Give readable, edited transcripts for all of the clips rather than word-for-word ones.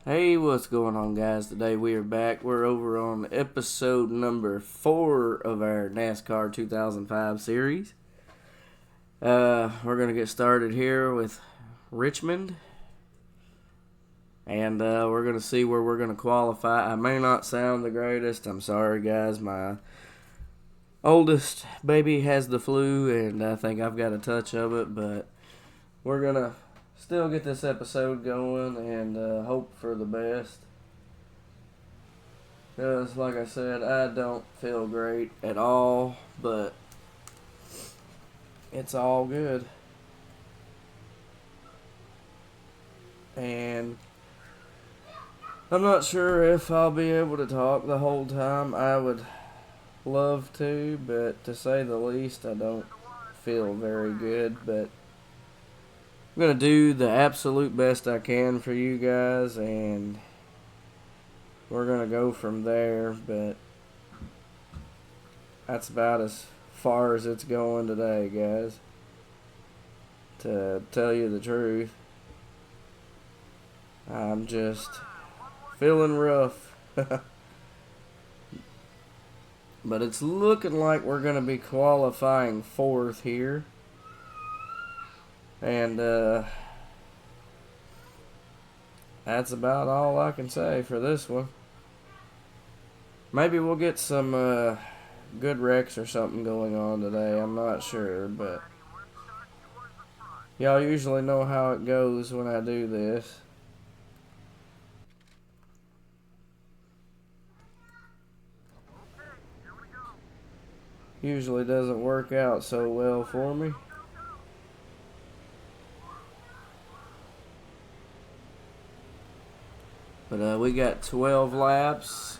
Hey, what's going on, guys? Today we are back. We're over on episode number 4 of our NASCAR 2005 series. We're going to get started here with Richmond. And we're going to see where we're going to qualify. I may not sound the greatest. I'm sorry, guys. My oldest baby has the flu, and I think I've got a touch of it. But we're going to still get this episode going and hope for the best. Because, like I said, I don't feel great at all, but it's all good. And I'm not sure if I'll be able to talk the whole time. I would love to, but to say the least, I don't feel very good. But I'm going to do the absolute best I can for you guys, and we're going to go from there. But that's about as far as it's going today, guys. To tell you the truth, I'm just feeling rough. But it's looking like we're going to be qualifying 4th here. And that's about all I can say for this one. Maybe we'll get some good wrecks or something going on today. I'm not sure, but y'all usually know how it goes when I do this. Usually doesn't work out so well for me. But we got 12 laps,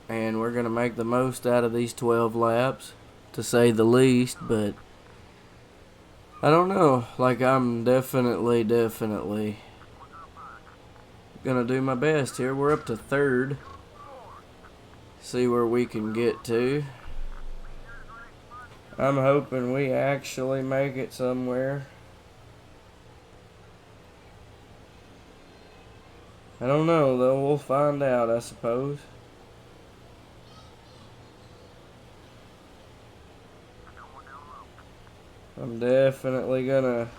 and we're going to make the most out of these 12 laps, to say the least. But I don't know. Like, I'm definitely going to do my best here. We're up to 3rd. See where we can get to. I'm hoping we actually make it somewhere. I don't know, though. We'll find out, I suppose. I'm definitely gonna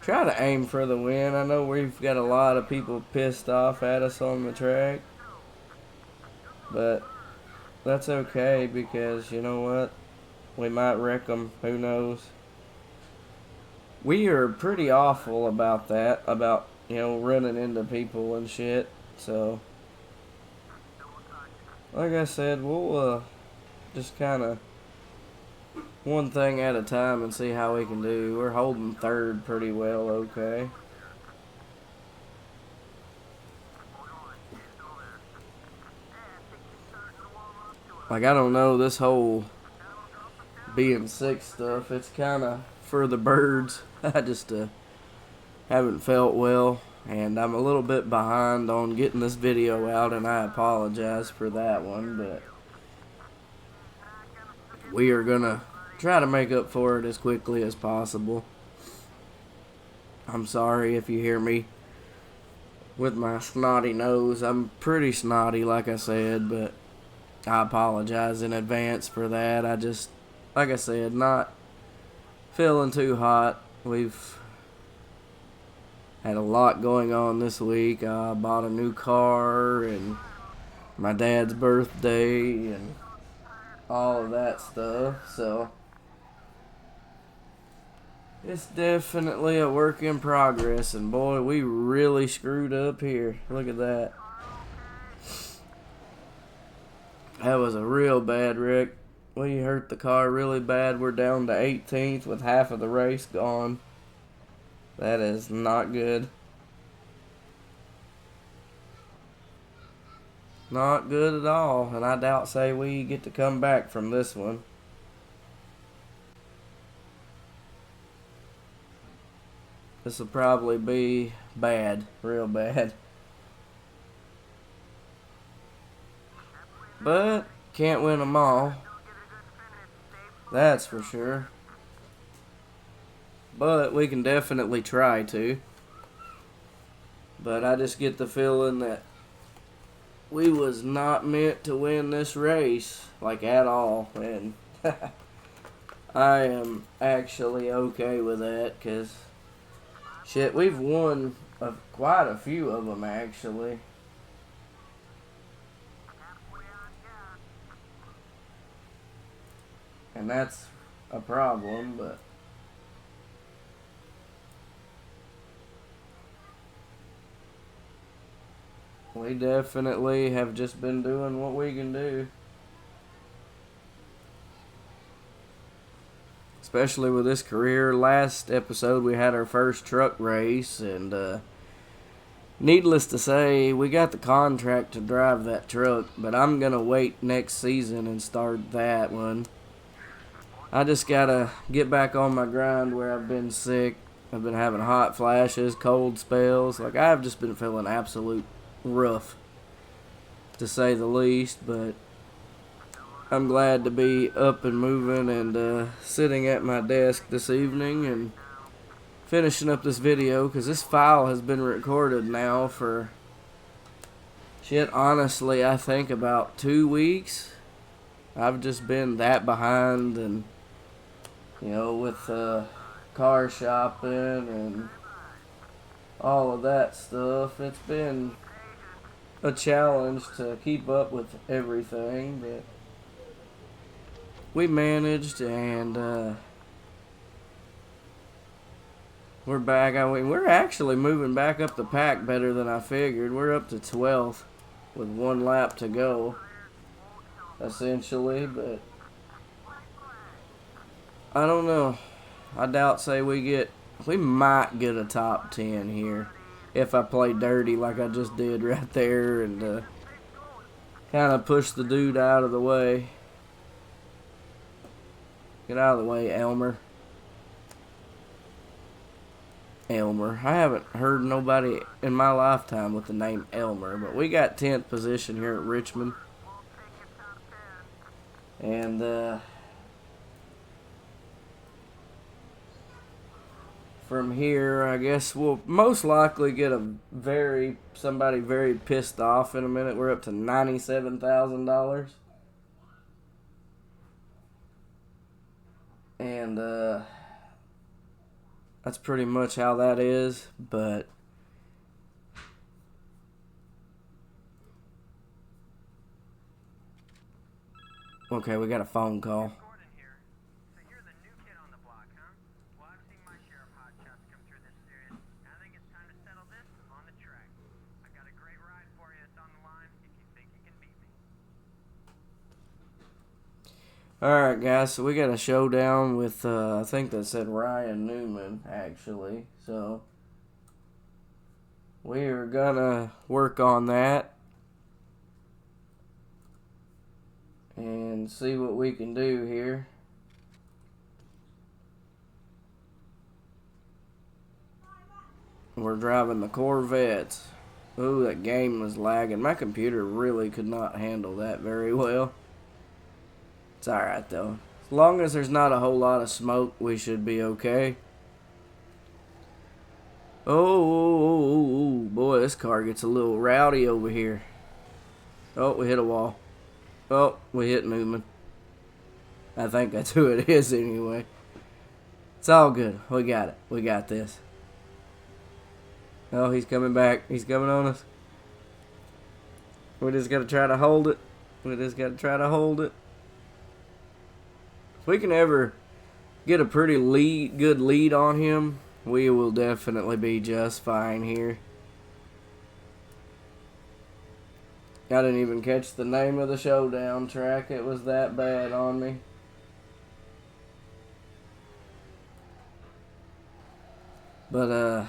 try to aim for the win. I know we've got a lot of people pissed off at us on the track, but that's okay, because you know what? We might wreck them. Who knows? We are pretty awful about that, about, running into people and shit. So, like I said, we'll just kind of one thing at a time and see how we can do. We're holding 3rd pretty well, okay. Like, I don't know, this whole being sick stuff, it's kind of for the birds. I just haven't felt well, and I'm a little bit behind on getting this video out, and I apologize for that one. But we are gonna try to make up for it as quickly as possible. I'm sorry if you hear me with my snotty nose. I'm pretty snotty, like I said, but I apologize in advance for that. I just, like I said, not feeling too hot. We've had a lot going on this week. I bought a new car, and my dad's birthday, and all of that stuff. So it's definitely a work in progress, and boy, we really screwed up here. Look at that. That was a real bad wreck. We hurt the car really bad. We're down to 18th with half of the race gone. That is not good. Not good at all, and I doubt say we get to come back from this one. This will probably be bad, real bad. But can't win them all. That's for sure. But we can definitely try to. But I just get the feeling that we was not meant to win this race, like at all. And I am actually okay with that, because shit, we've won quite a few of them actually. And that's a problem, but we definitely have just been doing what we can do. Especially with this career. Last episode we had our first truck race, and needless to say, we got the contract to drive that truck, but I'm going to wait next season and start that one. I just got to get back on my grind where I've been sick. I've been having hot flashes, cold spells. Like, I've just been feeling absolute rough, to say the least, but I'm glad to be up and moving and sitting at my desk this evening and finishing up this video, because this file has been recorded now for, shit, honestly, I think about 2 weeks. I've just been that behind, and, you know, with car shopping and all of that stuff, it's been a challenge to keep up with everything, but we managed, and we're back. I mean, we're actually moving back up the pack better than I figured. We're up to 12th with 1 lap to go, essentially, but I don't know. I doubt say we might get a top 10 here if I play dirty like I just did right there and kind of push the dude out of the way. Get out of the way, Elmer. Elmer. I haven't heard nobody in my lifetime with the name Elmer, but we got 10th position here at Richmond. And from here, I guess we'll most likely get somebody very pissed off in a minute. We're up to $97,000. And that's pretty much how that is, but okay, we got a phone call. Alright, guys, so we got a showdown with, I think that said Ryan Newman, actually. So, we are gonna work on that and see what we can do here. We're driving the Corvettes. Ooh, that game was lagging. My computer really could not handle that very well. It's alright though. As long as there's not a whole lot of smoke, we should be okay. Oh, boy, this car gets a little rowdy over here. Oh, we hit a wall. Oh, we hit Newman. I think that's who it is anyway. It's all good. We got it. We got this. Oh, he's coming back. He's coming on us. We just got to try to hold it. If we can ever get a pretty good lead on him, we will definitely be just fine here. I didn't even catch the name of the showdown track. It was that bad on me. But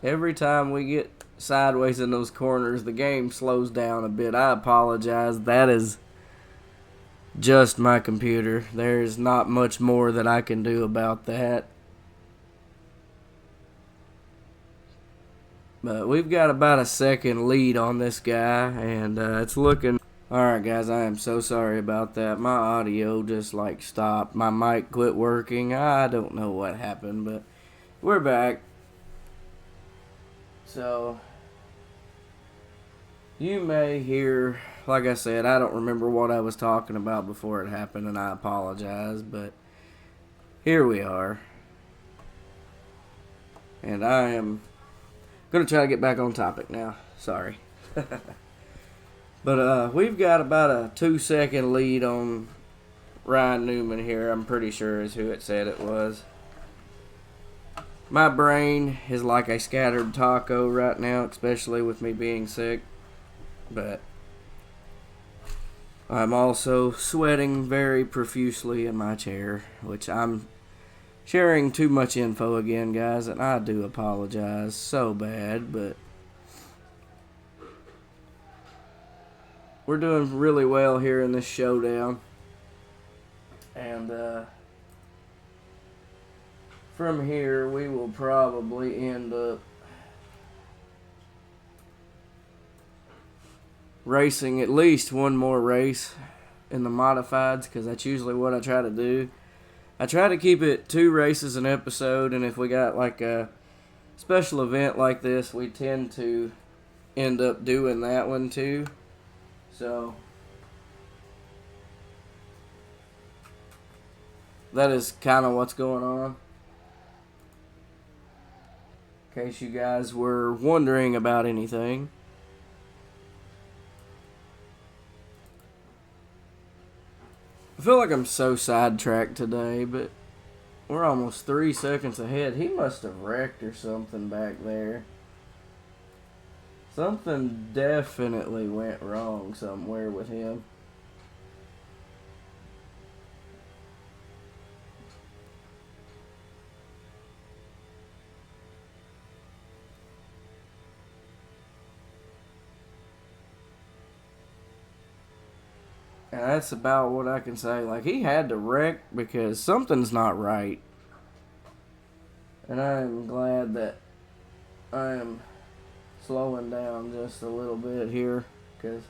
every time we get sideways in those corners, the game slows down a bit. I apologize. That is just my computer. There's not much more that I can do about that. But we've got about a second lead on this guy, and it's looking... Alright guys, I am so sorry about that. My audio just like stopped. My mic quit working. I don't know what happened, but we're back. So, You may hear, like I said, I don't remember what I was talking about before it happened, and I apologize, but here we are. And I am going to try to get back on topic now. Sorry. But we've got about a 2-second lead on Ryan Newman here. I'm pretty sure is who it said it was. My brain is like a scattered taco right now, especially with me being sick. But I'm also sweating very profusely in my chair, which I'm sharing too much info again, guys, and I do apologize so bad, but we're doing really well here in this showdown. And from here, we will probably end up racing at least one more race in the modifieds, because that's usually what I try to do. I try to keep it 2 races an episode, and if we got like a special event like this, we tend to end up doing that one too. So that is kind of what's going on. In case you guys were wondering about anything. I feel like I'm so sidetracked today, but we're almost 3 seconds ahead. He must have wrecked or something back there. Something definitely went wrong somewhere with him. And that's about what I can say. Like, he had to wreck because something's not right. And I am glad that I am slowing down just a little bit here, because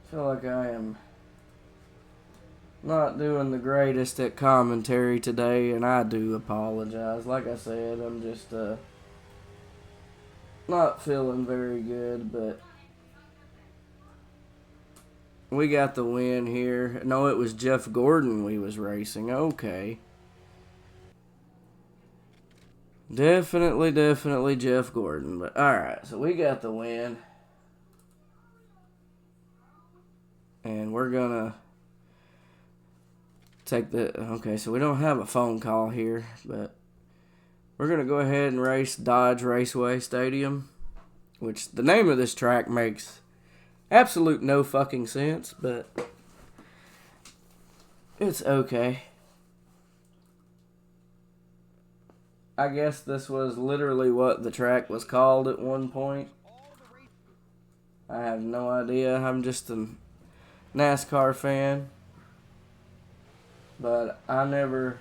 I feel like I am not doing the greatest at commentary today, and I do apologize. Like I said, I'm just not feeling very good, but we got the win here. No, it was Jeff Gordon we was racing. Okay. Definitely Jeff Gordon. But alright, so we got the win. And we're gonna take the... Okay, so we don't have a phone call here, but we're gonna go ahead and race Dodge Raceway Stadium, which the name of this track makes absolute no fucking sense, but it's okay. I guess this was literally what the track was called at one point. I have no idea. I'm just a NASCAR fan. But I never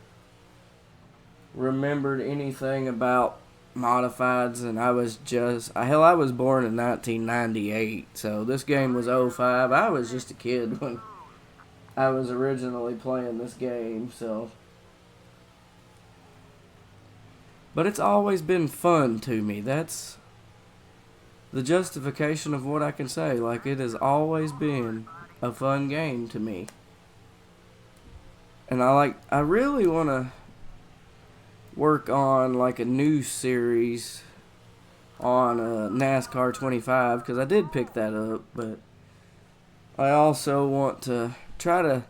remembered anything about modifieds, and I was born in 1998, so this game was 05. I was just a kid when I was originally playing this game, so. But it's always been fun to me. That's the justification of what I can say. Like, it has always been a fun game to me. And I really want to work on like a new series on NASCAR 25, because I did pick that up, but I also want to try to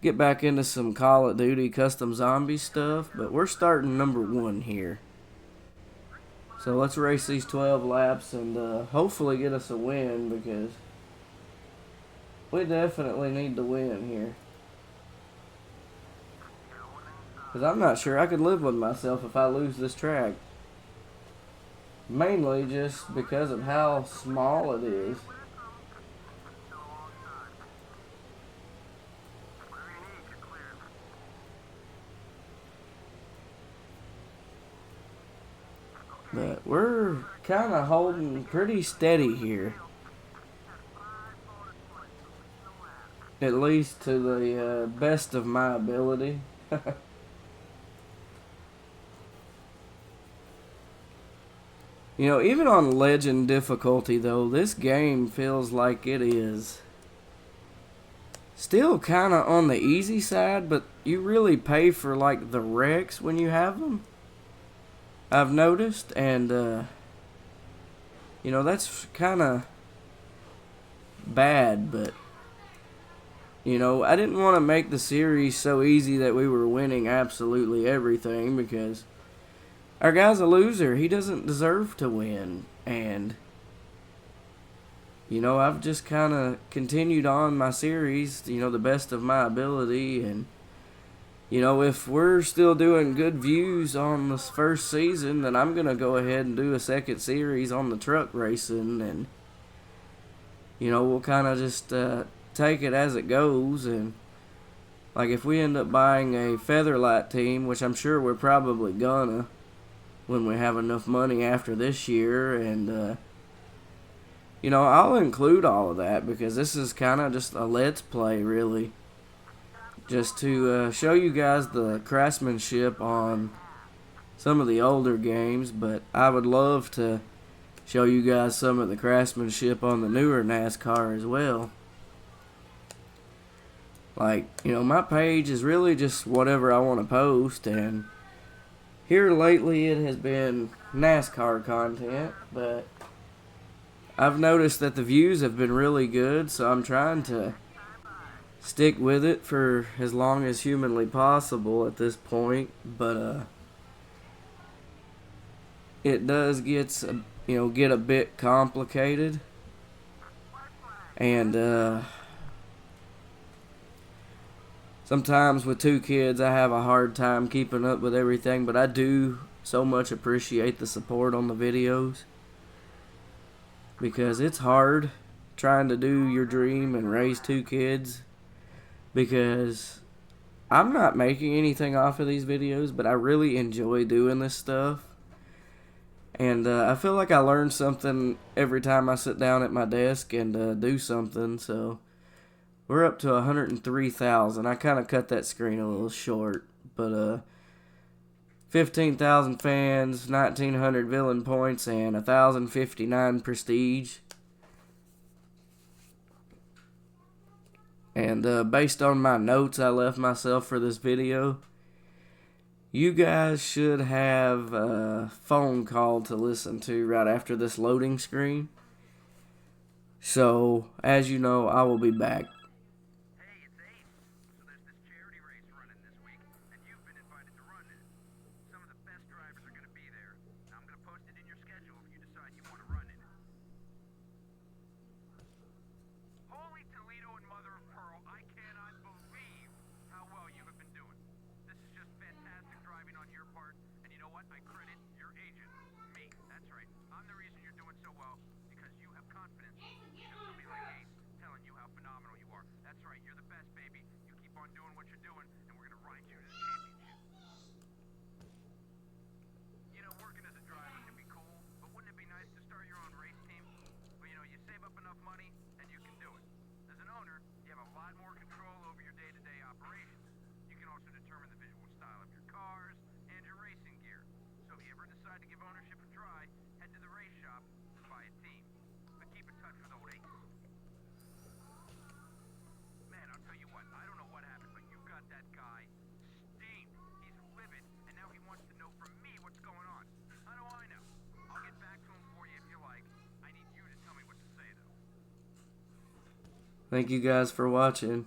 get back into some Call of Duty Custom Zombie stuff, but we're starting number 1 here. So let's race these 12 laps and hopefully get us a win, because we definitely need to win here. Because I'm not sure I could live with myself if I lose this track. Mainly just because of how small it is. But we're kind of holding pretty steady here. at least to the best of my ability. You know, even on legend difficulty though, this game feels like it is still kind of on the easy side, but you really pay for like the wrecks when you have them. I've noticed, and you know, that's kind of bad, but you know, I didn't want to make the series so easy that we were winning absolutely everything, because our guy's a loser. He doesn't deserve to win. And you know, I've just kind of continued on my series, you know, the best of my ability. And you know, if we're still doing good views on this first season, then I'm going to go ahead and do a second series on the truck racing. And you know, we'll kind of just take it as it goes. And like, if we end up buying a Featherlight team, which I'm sure we're probably gonna when we have enough money after this year, and you know, I'll include all of that, because this is kind of just a let's play, really, just to show you guys the craftsmanship on some of the older games. But I would love to show you guys some of the craftsmanship on the newer NASCAR as well. Like, you know, my page is really just whatever I want to post, and here lately it has been NASCAR content, but I've noticed that the views have been really good, so I'm trying to stick with it for as long as humanly possible at this point. But it does get a bit complicated, and sometimes with two kids I have a hard time keeping up with everything. But I do so much appreciate the support on the videos, because it's hard trying to do your dream and raise two kids, because I'm not making anything off of these videos, but I really enjoy doing this stuff. And I feel like I learn something every time I sit down at my desk and do something. So we're up to 103,000. I kind of cut that screen a little short, but 15,000 fans, 1,900 villain points, and 1,059 prestige. And based on my notes I left myself for this video, you guys should have a phone call to listen to right after this loading screen. So, as you know, I will be back. Thank you guys for watching.